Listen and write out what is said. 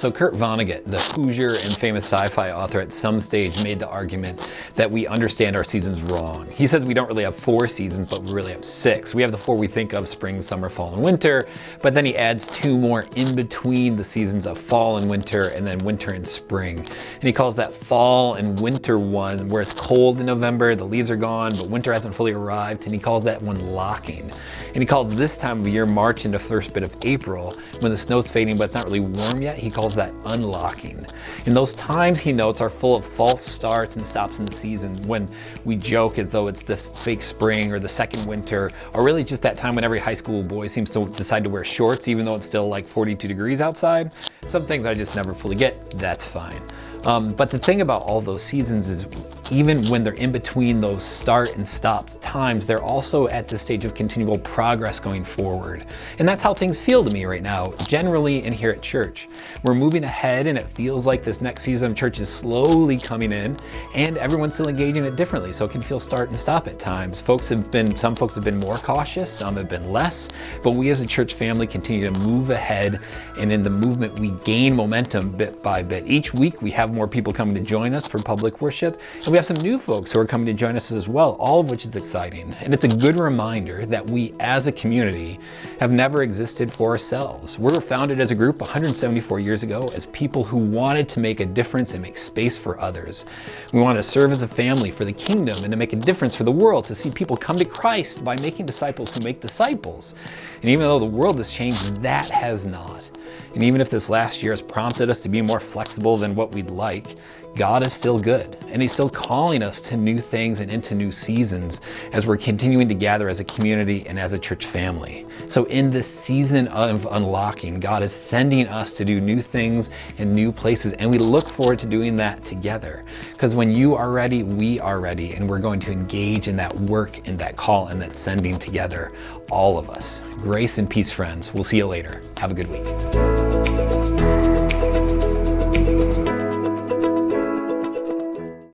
So Kurt Vonnegut, the Hoosier and famous sci-fi author, at some stage made the argument that we understand our seasons wrong. He says we don't really have 4 seasons, but we really have 6. We have the 4 we think of: spring, summer, fall, and winter, but then he adds 2 more in between the seasons of fall and winter, and then winter and spring. And he calls that fall and winter one where it's cold in November, the leaves are gone, but winter hasn't fully arrived, and he calls that one locking. And he calls this time of year, March into first bit of April, when the snow's fading but it's not really warm yet, he calls that unlocking. And those times, he notes, are full of false starts and stops in the season, when we joke as though it's this fake spring or the second winter, or really just that time when every high school boy seems to decide to wear shorts even though it's still like 42 degrees outside. Some things I just never fully get. That's fine. But the thing about all those seasons is, even when they're in between those start and stops times, they're also at the stage of continual progress going forward. And that's how things feel to me right now, generally in here at church. We're moving ahead, and it feels like this next season of church is slowly coming in, and everyone's still engaging it differently, so it can feel start and stop at times. Some folks have been more cautious, some have been less, but we as a church family continue to move ahead, and in the movement we gain momentum bit by bit. Each week we have more people coming to join us for public worship, and we have some new folks who are coming to join us as well, all of which is exciting. And it's a good reminder that we as a community have never existed for ourselves. We were founded as a group 174 years ago as people who wanted to make a difference and make space for others. We want to serve as a family for the kingdom and to make a difference for the world, to see people come to Christ by making disciples who make disciples. And even though the world has changed, that has not. And even if this last year has prompted us to be more flexible than what we'd like, God is still good, and He's still calling us to new things and into new seasons as we're continuing to gather as a community and as a church family. So in this season of unlocking, God is sending us to do new things in new places, and we look forward to doing that together. Because when you are ready, we are ready, and we're going to engage in that work and that call and that sending together, all of us. Grace and peace, friends. We'll see you later. Have a good week.